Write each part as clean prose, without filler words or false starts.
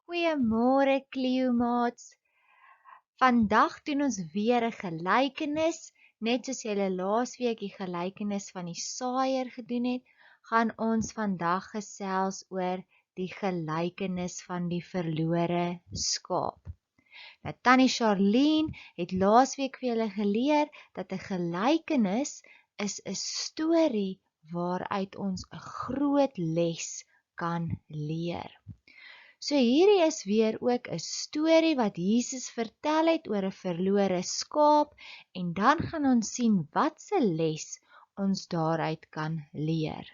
Goeiemôre Cleomaats. Vandag doen ons weer 'n gelykenis, net soos julle laasweek die gelykenis van die saaier gedoen het, gaan ons vandag gesels oor die gelykenis van die verlore skaap. Nou Tannie Charlene het laasweek vir julle geleer dat 'n gelykenis is 'n storie waaruit ons 'n groot les kan leer. So hierdie is weer ook 'n storie wat Jesus vertel het oor 'n verlore skaap en dan gaan ons sien wat se les ons daaruit kan leer.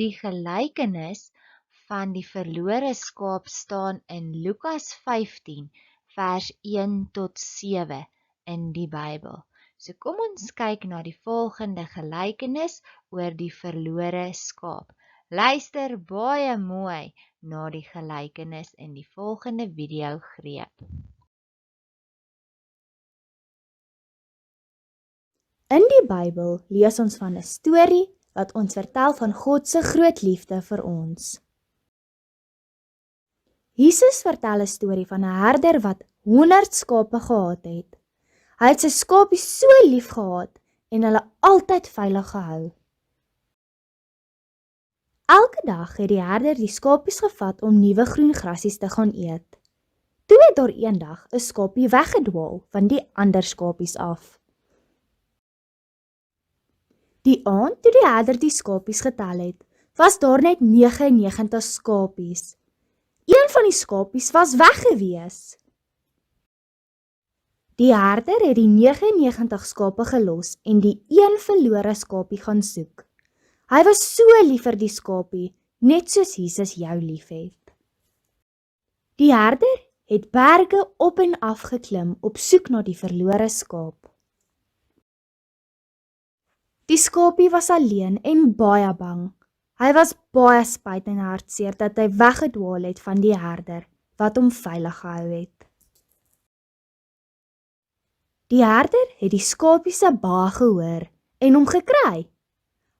Die gelykenis van die verlore skaap staan in Lukas 15 vers 1 tot 7 in die Bybel. So kom ons kyk na die volgende gelykenis oor die verlore skaap. Luister baie mooi na die gelykenis in die volgende video greep. In die Bybel lees ons van 'n storie wat ons vertel van God se groot liefde vir ons. Jesus vertel 'n storie van 'n herder wat 100 skape gehad het. Hy het sy skapies so lief gehad en hulle altyd veilig gehou. Elke dag het die herder die skapies gevat om nuwe groen grasies te gaan eet. Toe het daar eendag 'n skapie weggedwaal van die ander skapies af. Die aand toe die herder die skapies getel het, was daar net 99 skapies. Een van die skapies was weg gewees. Die herder het die 99 skape gelos en die een verlore skapie gaan soek. Hy was so lief vir die skapie, net soos Jesus jou liefhet. Die herder het berge op en af geklim op soek na die verlore skaap. Die skapie was alleen en baie bang. Hy was baie spyt en hartseer dat hy weggedwaal het van die herder wat hom veilig gehou het. Die herder het die skapie se baas gehoor en hom gekry.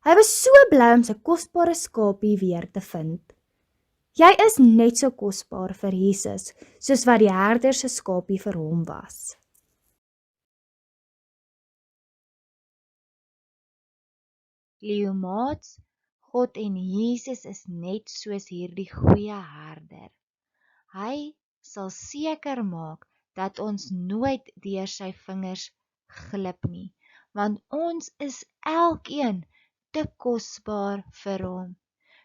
Hy was so bly om sy kosbare skapie weer te vind. Jy is net so kosbaar vir Jesus soos wat die herder se skapie vir hom was. Cleomaats, God en Jesus is net soos hierdie goeie herder. Hy sal seker maak dat ons nooit deur sy vingers glip nie, want ons is elkeen te kosbaar vir hom.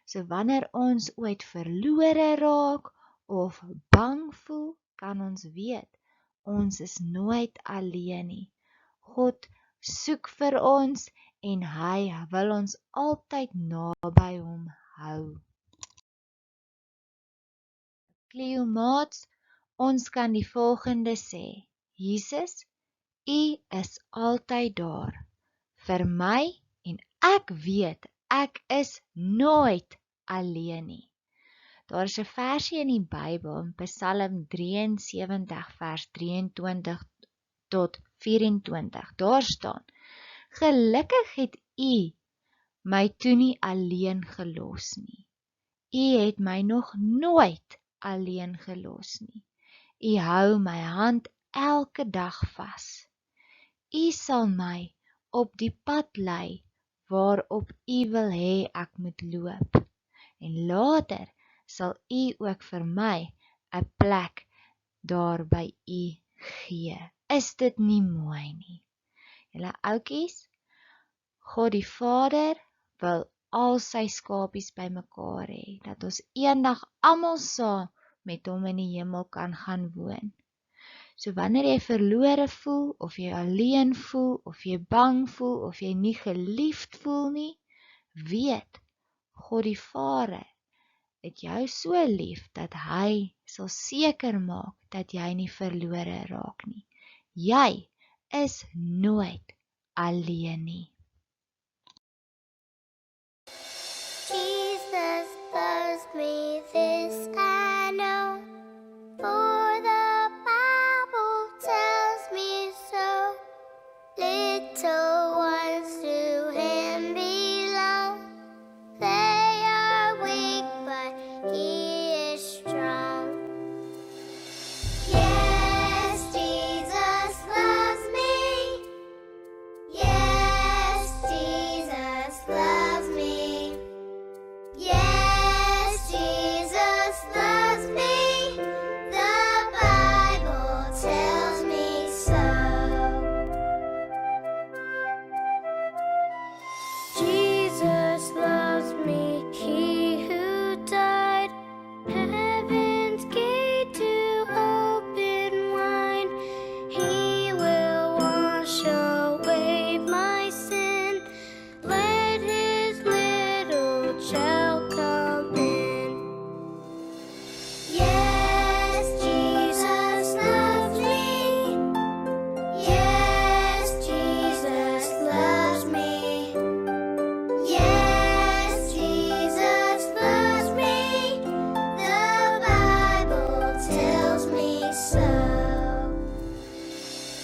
So wanneer ons ooit verlore raak of bang voel, kan ons weet, ons is nooit alleen nie. God soek vir ons en hy wil ons altyd naby hom hou. Cleomaats, ons kan die volgende sê: Jesus, U is altyd daar vir my en ek weet ek is nooit alleen nie. Daar is 'n versie in die Bybel in Psalm 73 vers 23 tot 24. Daar staan: Gelukkig het U my toe nie alleen gelos nie. U het my nog nooit alleen gelos nie. U hou my hand elke dag vas. U sal my op die pad lei waarop U wil hê ek moet loop. En later sal U ook vir my 'n plek daar by U gee. Is dit nie mooi nie? Julle ouetjies, God die Vader wil al sy skapies bymekaar hê, dat ons eendag almal saam met hom in die hemel kan gaan woon. So wanneer jy verlore voel, of jy alleen voel, of jy bang voel, of jy nie geliefd voel nie, weet, God die Vader het jou so lief, dat hy sal seker maak, dat jy nie verlore raak nie. Jy is nooit alleen nie. Jesus loves me, this I know, for the Bible tells me so. Little ones to Him belong. They are weak, but shall come in. Yes, Jesus loves me. Yes, Jesus loves me. Yes, Jesus loves me. The Bible tells me so.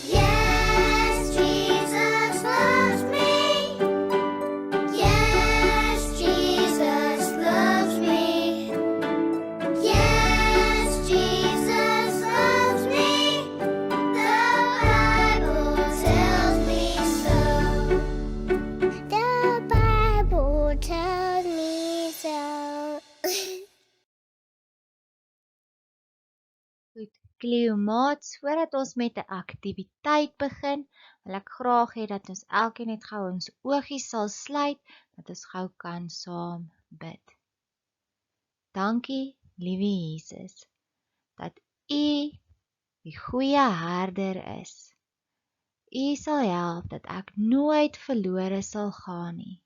Yes, Jesus loves me. Yes, Jesus loves me. Yes, Jesus loves me. The Bible tells me so. The Bible tells me so. Goed, Cleomaats, voordat ons met 'n aktiwiteit begin, wil ek graag hê dat ons elkeen net gou ons oogies sal sluit, dat ons gou kan saam bid. Dankie, liewe Jesus, dat U die goeie herder is. U sal help dat ek nooit verlore sal gaan nie.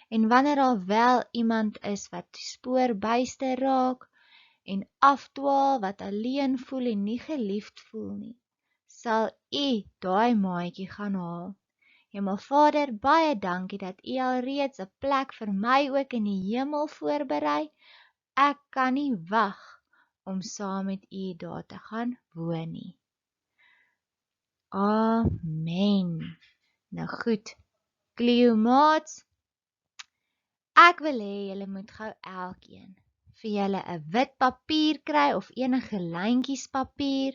En wanneer daar wel iemand is wat die spoor byster raak en afdwaal, wat alleen voel en nie geliefd voel nie, sal U daai maatjie gaan haal. Hemelvader, baie dankie dat U alreeds 'n plek vir my ook in die hemel voorberei. Ek kan nie wag om saam met U daar te gaan woon nie. Amen. Nou goed, Cleomaats, ek wil hê julle moet gou elkeen vir julle 'n wit papier kry of enige lyntjies papier,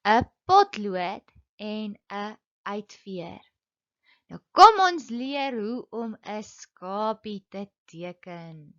'n potlood en 'n uitveer. Nou kom ons leer hoe om 'n skapie te teken.